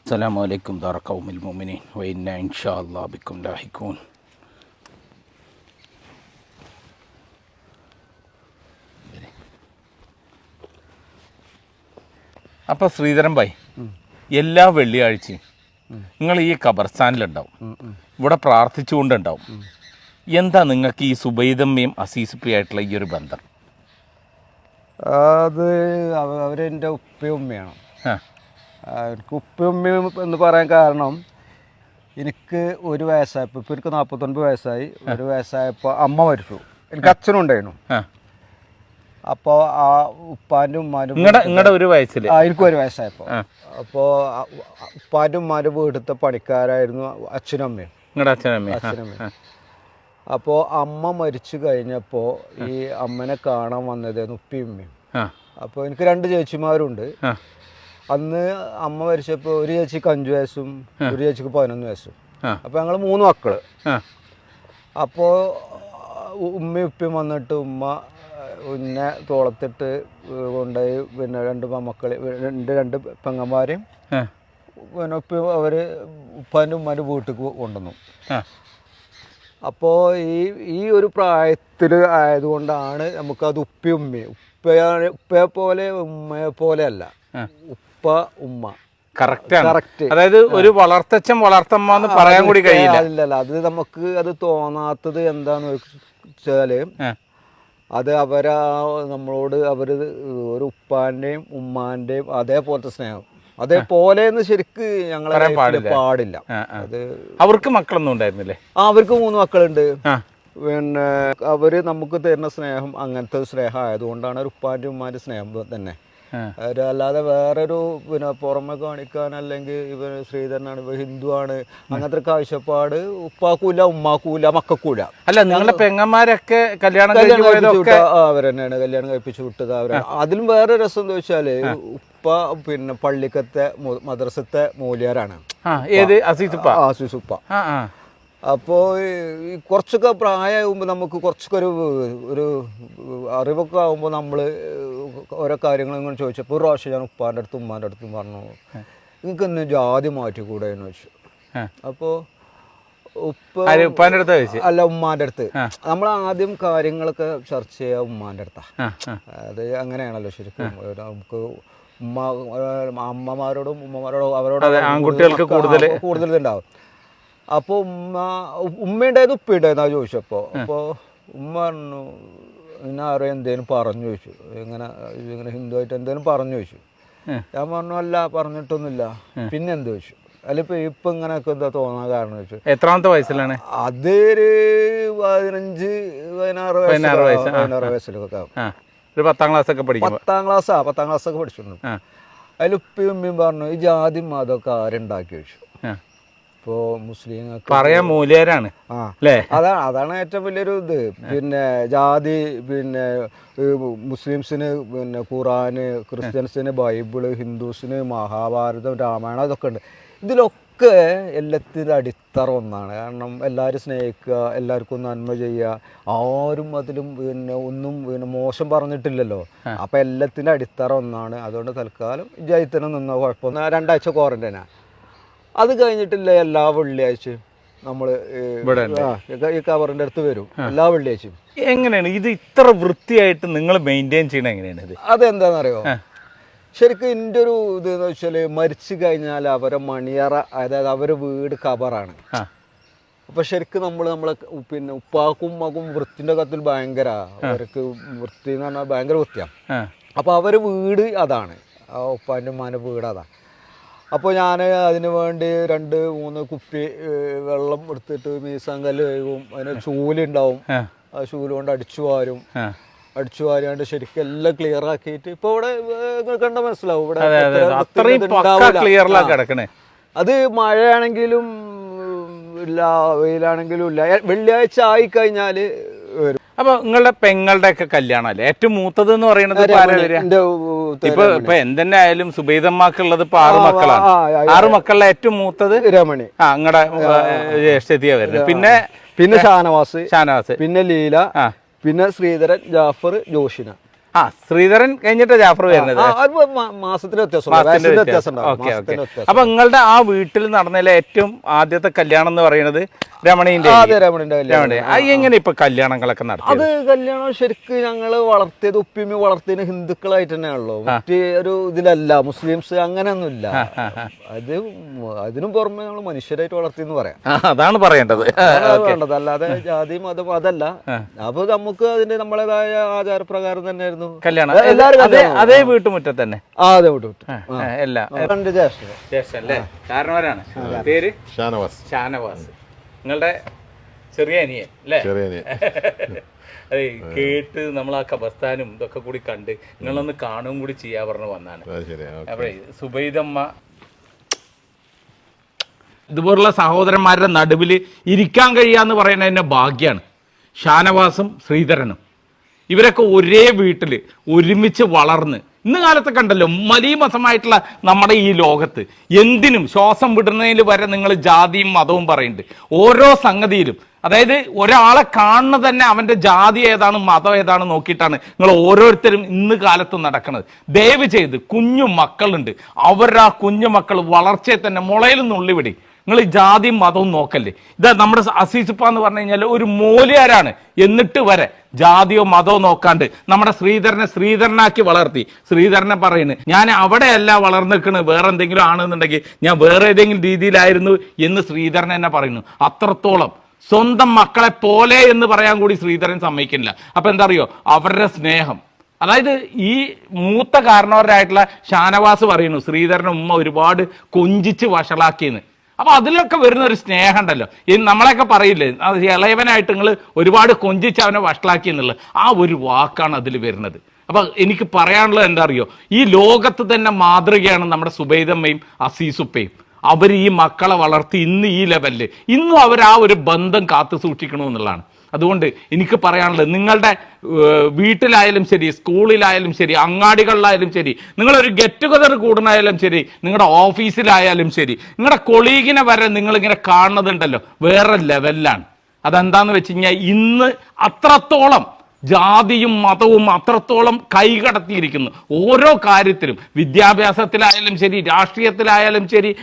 അസ്സലാമു അലൈക്കും ദാറ ഖൗമിൽ മുഅ്മിനീൻ വഇന്നാ ഇൻഷാ അല്ലാഹ് ബിക്കും ലാഹിഖൂൻ. അപ്പോൾ ശ്രീധരൻ ഭായ്, എല്ലാ വെള്ളിയാഴ്ചയും നിങ്ങൾ ഈ ഖബർസ്ഥാനിലുണ്ടാവും, ഇവിടെ പ്രാർത്ഥിച്ചുകൊണ്ടുണ്ടാവും. എന്താ നിങ്ങൾക്ക് ഈ സുബൈദമ്മയും അസീസുപ്പയായിട്ടുള്ള ഈ ഒരു ബന്ധം? അത് അവരെൻ്റെ ഉപ്പയും ഉമ്മയാണ്. എനിക്ക് ഉപ്പയും ഉമ്മയും എന്ന് പറയാൻ കാരണം, എനിക്ക് ഒരു വയസ്സായപ്പോൾ, ഇപ്പോൾ എനിക്ക് 49 വയസ്സായി. ഒരു വയസ്സായപ്പോൾ അമ്മ മരിച്ചു. എനിക്ക് അച്ഛനുണ്ടായിരുന്നു. അപ്പോൾ ആ ഉപ്പാൻ്റെ ഉമ്മാൻ്റെ നിങ്ങളുടെ ഒരു വയസ്സിൽ എനിക്ക് ഒരു വയസ്സായപ്പോൾ, അപ്പോൾ ഉപ്പാൻ്റെ ഉമ്മാൻ്റെ വീട്ടിലത്തെ പണിക്കാരായിരുന്നു അച്ഛനും അമ്മയും. നിങ്ങളുടെ അച്ഛനമ്മയും? അച്ഛനമ്മയും. അപ്പോൾ അമ്മ മരിച്ചു കഴിഞ്ഞപ്പോൾ ഈ അമ്മനെ കാണാൻ വന്നതായിരുന്നു ഉപ്പയും ഉമ്മയും. അപ്പോൾ എനിക്ക് 2 ചേച്ചിമാരുണ്ട്. അന്ന് അമ്മ മരിച്ചപ്പോൾ ഒരു ചേച്ചിക്ക് 5 വയസ്സും ഒരു ചേച്ചിക്ക് 11 വയസ്സും. അപ്പോൾ ഞങ്ങൾ 3 മക്കൾ. അപ്പോൾ ഉമ്മയും ഉപ്പയും വന്നിട്ട് ഉമ്മ പിന്നെ തോളത്തിട്ട് കൊണ്ടുപോയി, പിന്നെ 2 മക്കളെ, 2 പെങ്ങന്മാരെയും പിന്നെ ഉപ്പ അവർ ഉപ്പാൻ്റെ ഉമ്മാൻ്റെ വീട്ടിലേക്ക് കൊണ്ടുവന്നു. അപ്പോൾ ഈ ഒരു പ്രായത്തിൽ ആയതുകൊണ്ടാണ് നമുക്കത് ഉപ്പയും ഉമ്മയും. ഉപ്പയെ പോലെ ഉമ്മയെ പോലെ അല്ല, ഉപ്പ ഉമ്മ കറക്റ്റ്. അതായത് ഒരു വളർത്തച്ഛൻ വളർത്തമ്മ എന്ന് പറയാൻ കൂടി കഴിയില്ല. അല്ലല്ല, അത് നമുക്ക് അത് തോന്നാത്തത് എന്താന്ന് വെച്ചാൽ, അത് നമ്മളോട് അവർ ഒരു ഉപ്പാൻ്റെയും ഉമ്മാൻ്റെയും അതേപോലത്തെ സ്നേഹം, അതേപോലെ ശരിക്ക് ഞങ്ങളെ പാടില്ല. അത് അവർക്ക് മക്കളൊന്നും ഉണ്ടായിരുന്നില്ലേ? അവർക്ക് 3 മക്കളുണ്ട്. പിന്നെ അവര് നമുക്ക് തരുന്ന സ്നേഹം അങ്ങനത്തെ സ്നേഹം ആയതുകൊണ്ടാണ് ഒരു ഉപ്പാൻ്റെ ഉമ്മാൻ്റെ സ്നേഹം തന്നെ. അല്ലാതെ വേറൊരു പിന്നെ പുറമെ കാണിക്കാൻ, അല്ലെങ്കിൽ ഇവർ ശ്രീധരനാണ്, ഇവർ ഹിന്ദുവാണ്, അങ്ങനത്തെ കാഴ്ചപ്പാട് ഉപ്പാക്കൂല ഉമ്മാക്കൂല മക്കൾക്കൂല. അല്ല, നിങ്ങളുടെ പെങ്ങന്മാരൊക്കെ കല്യാണം അവരെന്നെയാണ് കല്യാണം കഴിപ്പിച്ചു വിട്ടത്. അവരാണ്. അതിലും വേറെ രസം എന്താ വെച്ചാല്, ഉപ്പ പിന്നെ പള്ളിക്കത്തെ മദ്രസത്തെ മൂല്യരാണ്. ആസീസുപ്പ. അപ്പോൾ ഈ കുറച്ചൊക്കെ പ്രായമാകുമ്പോൾ നമുക്ക് കുറച്ചൊക്കെ ഒരു അറിവൊക്കെ ആകുമ്പോൾ നമ്മൾ ഓരോ കാര്യങ്ങൾ ഇങ്ങനെ ചോദിച്ചപ്പോൾ ഒരു പ്രാവശ്യം ഞാൻ ഉപ്പാൻ്റെ അടുത്തും ഉമ്മാൻ്റെ അടുത്തും പറഞ്ഞു, നിങ്ങൾക്ക് ഇന്ന് ജാതി മാറ്റിക്കൂടെ എന്ന് വെച്ചു. അപ്പോൾ ഉപ്പാൻ്റെ അടുത്ത് അല്ല, ഉമ്മാൻ്റെ അടുത്ത്. നമ്മൾ ആദ്യം കാര്യങ്ങളൊക്കെ ചർച്ച ചെയ്യുക ഉമ്മാൻ്റെ അടുത്താണ്. അത് അങ്ങനെയാണല്ലോ ശരിക്കും. നമുക്ക് അമ്മമാരോടും ഉമ്മമാരോടും അവരോട് കൂടുതൽ ഉണ്ടാവും. അപ്പോൾ ഉമ്മയുണ്ടായത് ഉപ്പയുണ്ടായിരുന്നു ആ ചോദിച്ചപ്പോൾ. അപ്പോൾ ഉമ്മ പറഞ്ഞു, ഇങ്ങനെ ആരോ എന്തേലും പറഞ്ഞു ചോദിച്ചു, ഇങ്ങനെ ഹിന്ദുവായിട്ട് എന്തേലും പറഞ്ഞു ചോദിച്ചു. ഞാൻ പറഞ്ഞു, അല്ല പറഞ്ഞിട്ടൊന്നുമില്ല. പിന്നെ എന്ത് ചോദിച്ചു, അല്ല ഇപ്പം ഇങ്ങനെയൊക്കെ എന്താ തോന്നാൻ കാരണം ചോദിച്ചു. എത്രാമത്തെ വയസ്സിലാണ്? അതൊരു 15-16 വയസ്സിലൊക്കെ. 10ാം ക്ലാസ്സൊക്കെ പഠിക്കും. 10ാം ക്ലാസ്സൊക്കെ പഠിച്ചിട്ടുണ്ട്. അതിൽ ഉപ്പയും ഉമ്മയും പറഞ്ഞു, ഈ ജാതി മതമൊക്കെ ആരുണ്ടാക്കി ചോദിച്ചു. ഇപ്പോൾ മുസ്ലിങ്ങൾക്ക് പറയാൻ മൂല്യരാണ്. അതാണ് ഏറ്റവും വലിയൊരു ഇത്. പിന്നെ ജാതി, പിന്നെ മുസ്ലിംസിന് പിന്നെ ഖുറാന്, ക്രിസ്ത്യൻസിന് ബൈബിള്, ഹിന്ദുസിന് മഹാഭാരതം, രാമായണം, ഇതൊക്കെ ഉണ്ട്. ഇതിലൊക്കെ എല്ലാത്തിനും അടിത്തറ ഒന്നാണ്. കാരണം എല്ലാവരും സ്നേഹിക്കുക, എല്ലാവർക്കും നന്മ ചെയ്യുക, ആരും അതിലും പിന്നെ ഒന്നും പിന്നെ മോശം പറഞ്ഞിട്ടില്ലല്ലോ. അപ്പം എല്ലാത്തിൻ്റെ അടിത്തറ ഒന്നാണ്. അതുകൊണ്ട് തൽക്കാലം ജയിത്തനം നിന്ന കുഴപ്പമൊന്നും. 2 ആഴ്ച ക്വാറന്റൈനാണ്. അത് കഴിഞ്ഞിട്ടില്ല, എല്ലാ വെള്ളിയാഴ്ചയും നമ്മൾ ഈ കവറിൻ്റെ അടുത്ത് വരും എല്ലാ വെള്ളിയാഴ്ചയും. എങ്ങനെയാണ് ഇത് ഇത്ര വൃത്തിയായിട്ട് നിങ്ങൾ മെയിൻറ്റെയിൻ ചെയ്യണത്? എങ്ങനെയാണ്? അതെന്താണെന്നറിയോ, ശരിക്കും എൻ്റെ ഒരു ഇതെന്ന് വെച്ചാൽ, മരിച്ചു കഴിഞ്ഞാൽ അവരെ മണിയറ, അതായത് അവരെ വീട് കബറാണ്. അപ്പോൾ ശരിക്കും നമ്മളെ പിന്നെ ഉപ്പാക്കും ഉമ്മാക്കും വൃത്തിൻ്റെ കാര്യത്തിൽ ഭയങ്കര, അവർക്ക് വൃത്തി എന്ന് പറഞ്ഞാൽ ഭയങ്കര വൃത്തിയാണ്. അപ്പോൾ അവരെ വീട് അതാണ്, ഉപ്പാൻ്റെ ഉമ്മാൻ്റെ വീട് അതാണ്. അപ്പോൾ ഞാൻ അതിന് വേണ്ടി 2-3 കുപ്പി വെള്ളം എടുത്തിട്ട് മീസാങ്കല്ല് കഴുകും. അതിന് ചൂലുണ്ടാവും, ആ ചൂല് കൊണ്ട് അടിച്ചു വാരാണ്ട് ശരിക്കും എല്ലാം ക്ലിയർ ആക്കിയിട്ട് ഇപ്പോൾ ഇവിടെ കണ്ട മനസ്സിലാവും. ഇവിടെ അത് മഴയാണെങ്കിലും ഇല്ല, വെയിലാണെങ്കിലും ഇല്ല. വെള്ളിയാഴ്ച ആയിക്കഴിഞ്ഞാൽ വരും. അപ്പൊ നിങ്ങളുടെ പെങ്ങളുടെ ഒക്കെ കല്യാണം അല്ലേ ഏറ്റവും മൂത്തത് എന്ന് പറയുന്നത്? ഇപ്പൊ എന്തെന്നെ ആയാലും സുബൈദമ്മാക്കുള്ളത് ഇപ്പൊ 6 മക്കളാണ്. 6 മക്കളിലെ ഏറ്റവും മൂത്തത് രമണി, നിങ്ങളുടെ ജ്യേഷ്ഠത്തിയാ വരുന്നത്. പിന്നെ ഷാനവാസ്, പിന്നെ ലീല, പിന്നെ ശ്രീധരൻ, ജാഫർ, ജോഷിന. ആ ശ്രീധരൻ കഴിഞ്ഞിട്ട് ജാഫർ വരുന്നത്. മാസത്തിന് വ്യത്യാസം. അപ്പൊ നിങ്ങളുടെ ആ വീട്ടിൽ നടന്നതിലെ ഏറ്റവും ആദ്യത്തെ കല്യാണം എന്ന് പറയുന്നത് രമണീന്റെ. എങ്ങനെ ഇപ്പൊ കല്യാണങ്ങളൊക്കെ നടത്തി? അത് കല്യാണം ശരിക്കും ഞങ്ങള് വളർത്തിയത് ഉപ്പിമി വളർത്തിയത് ഹിന്ദുക്കളായിട്ട് തന്നെയാണല്ലോ, മറ്റേ ഒരു ഇതിലല്ല മുസ്ലിംസ് അങ്ങനെയൊന്നുമില്ല. അത് അതിനും പുറമെ ഞങ്ങൾ മനുഷ്യരായിട്ട് വളർത്തിയെന്ന് പറയാം. അതാണ് പറയേണ്ടത്. വേണ്ടത് അല്ലാതെ ജാതി മതം അതല്ല. അപ്പൊ നമുക്ക് അതിന്റെ നമ്മളേതായ ആചാരപ്രകാരം തന്നെയായിരുന്നു കല്യാണം. അതേ വീട്ടുമുറ്റത്ത് തന്നെ. അതെ വീട്ടുമുറ്റം. എല്ലാം ജ്യേഷ്ഠല്ലേ? കാരണവരാണ്. പേര് ഷാനവാസ്. നിങ്ങളുടെ ചെറിയ അനിയൻ അല്ലേ? അതെ, കേട്ട് നമ്മൾ ആ കബസ്ഥാനും ഇതൊക്കെ കൂടി കണ്ട് നിങ്ങളൊന്ന് കാണുകയും കൂടി ചെയ്യാൻ പറഞ്ഞു വന്നാണ്. അപ്പഴേ സുബൈദമ്മ ഇതുപോലുള്ള സഹോദരന്മാരുടെ നടുവിൽ ഇരിക്കാൻ കഴിയാന്ന് പറയുന്നത് തന്നെ ഭാഗ്യമാണ്. ഷാനവാസും ശ്രീധരനും ഇവരൊക്കെ ഒരേ വീട്ടിൽ ഒരുമിച്ച് വളർന്ന് ഇന്ന് കാലത്ത് കണ്ടല്ലോ മലീമസമായിട്ടുള്ള നമ്മുടെ ഈ ലോകത്ത് എന്തിനും ശ്വാസം വിടുന്നതിൽ വരെ നിങ്ങൾ ജാതിയും മതവും പറയുന്നുണ്ട്. ഓരോ സംഗതിയിലും, അതായത് ഒരാളെ കാണുന്നത് തന്നെ അവന്റെ ജാതി ഏതാണ് മതം ഏതാണ് നോക്കിയിട്ടാണ് നിങ്ങൾ ഓരോരുത്തരും ഇന്ന് കാലത്ത് നടക്കുന്നത്. ദയവ് ചെയ്ത് കുഞ്ഞു മക്കളുണ്ട്, അവരുടെ ആ കുഞ്ഞു മക്കൾ വളർച്ചയെ തന്നെ മുളയിൽ നുള്ളിവിടി. നിങ്ങൾ ഈ ജാതിയും മതവും നോക്കല്ലേ. ഇതാ നമ്മുടെ അസീസുപ്പ എന്ന് പറഞ്ഞു കഴിഞ്ഞാൽ ഒരു മൂല്യാരാണ്, എന്നിട്ട് വരെ ജാതിയോ മതമോ നോക്കാണ്ട് നമ്മുടെ ശ്രീധരനാക്കി വളർത്തി. ശ്രീധരനെ പറയുന്നത് ഞാൻ അവിടെയല്ല വളർന്നിരിക്കുന്നത്, വേറെ എന്തെങ്കിലും ആണെന്നുണ്ടെങ്കിൽ ഞാൻ വേറെ ഏതെങ്കിലും രീതിയിലായിരുന്നു എന്ന് ശ്രീധരൻ എന്നെ പറയുന്നു. അത്രത്തോളം സ്വന്തം മക്കളെ പോലെ എന്ന് പറയാൻ കൂടി ശ്രീധരൻ സമ്മതിക്കുന്നില്ല. അപ്പൊ എന്താ അറിയോ, അവരുടെ സ്നേഹം. അതായത് ഈ മൂത്ത കാരണവരായിട്ടുള്ള ഷാനവാസ് പറയുന്നു ശ്രീധരനെ ഉമ്മ ഒരുപാട് കൊഞ്ചിച്ച് വഷളാക്കിയെന്ന്. അപ്പൊ അതിലൊക്കെ വരുന്ന ഒരു സ്നേഹം ഉണ്ടല്ലോ. ഈ നമ്മളെയൊക്കെ പറയില്ലേ, ഇളയവനായിട്ട് നിങ്ങൾ ഒരുപാട് കൊഞ്ചിച്ച് അവനെ വഷളാക്കി എന്നുള്ളത്, ആ ഒരു വാക്കാണ് അതിൽ വരുന്നത്. അപ്പൊ എനിക്ക് പറയാനുള്ളത് എന്താ അറിയോ, ഈ ലോകത്ത് തന്നെ മാതൃകയാണ് നമ്മുടെ സുബൈദമ്മയും അസീസുപ്പയും. അവർ ഈ മക്കളെ വളർത്തി ഇന്ന് ഈ ലെവലില് ഇന്നും അവർ ആ ഒരു ബന്ധം കാത്തു സൂക്ഷിക്കണമെന്നുള്ളതാണ്. അതുകൊണ്ട് എനിക്ക് പറയാനുള്ളത്, നിങ്ങളുടെ വീട്ടിലായാലും ശരി, സ്കൂളിലായാലും ശരി, അങ്ങാടികളിലായാലും ശരി, നിങ്ങളൊരു ഗെറ്റ് ടുഗദർ കൂടുന്നായാലും ശരി, നിങ്ങളുടെ ഓഫീസിലായാലും ശരി, നിങ്ങളുടെ കൊളീഗിനെ വരെ നിങ്ങളിങ്ങനെ കാണുന്നതുണ്ടല്ലോ വേറെ ലെവലിലാണ്. അതെന്താന്ന് വെച്ച് കഴിഞ്ഞാൽ ഇന്ന് അത്രത്തോളം ജാതിയും മതവും അത്രത്തോളം കൈകടത്തിയിരിക്കുന്നു. ഓരോ കാര്യത്തിലും, വിദ്യാഭ്യാസത്തിലായാലും ശരി, രാഷ്ട്രീയത്തിലായാലും ശരി,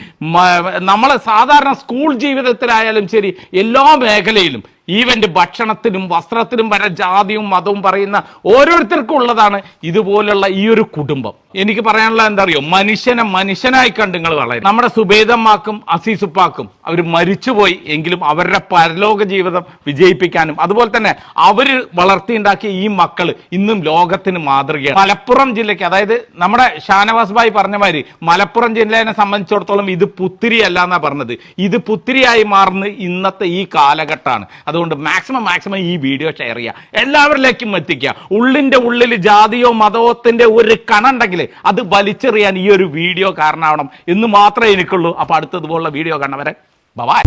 നമ്മളെ സാധാരണ സ്കൂൾ ജീവിതത്തിലായാലും ശരി, എല്ലാ മേഖലയിലും ഈവന്റ് ഭക്ഷണത്തിനും വസ്ത്രത്തിനും വരെ ജാതിയും മതവും പറയുന്ന ഓരോരുത്തർക്കും ഉള്ളതാണ് ഇതുപോലുള്ള ഈ ഒരു കുടുംബം. എനിക്ക് പറയാനുള്ള എന്താ അറിയോ, മനുഷ്യനെ മനുഷ്യനായി കണ്ട് നിങ്ങൾ വളരെ. നമ്മുടെ സുബൈദമ്മാക്കും അസീസുപ്പാക്കും അവർ മരിച്ചുപോയി എങ്കിലും അവരുടെ പരലോക ജീവിതം വിജയിപ്പിക്കാനും അതുപോലെ തന്നെ അവർ വളർത്തിയുണ്ടാക്കിയ ഈ മക്കൾ ഇന്നും ലോകത്തിന് മാതൃകയാണ്. മലപ്പുറം ജില്ലയ്ക്ക്, അതായത് നമ്മുടെ ഷാനവാസ് ഭായി പറഞ്ഞ മാതിരി മലപ്പുറം ജില്ലയെ സംബന്ധിച്ചിടത്തോളം ഇത് പുത്തിരി അല്ല എന്നാ പറഞ്ഞത്, ഇത് പുത്തിരിയായി മാറുന്ന ഇന്നത്തെ ഈ കാലഘട്ടമാണ്. അതുകൊണ്ട് മാക്സിമം ഈ വീഡിയോ ഷെയർ ചെയ്യുക, എല്ലാവരിലേക്കും എത്തിക്കുക. ഉള്ളിന്റെ ഉള്ളിൽ ജാതിയോ മതത്തിന്റെ ഒരു കണുണ്ടെങ്കിൽ അത് വലിച്ചെറിയാൻ ഈ ഒരു വീഡിയോ കാരണമാവണം എന്ന് മാത്രമേ എനിക്കുള്ളൂ. അപ്പൊ അടുത്തതുപോലുള്ള വീഡിയോ കാണുന്നവരെ ബൈ.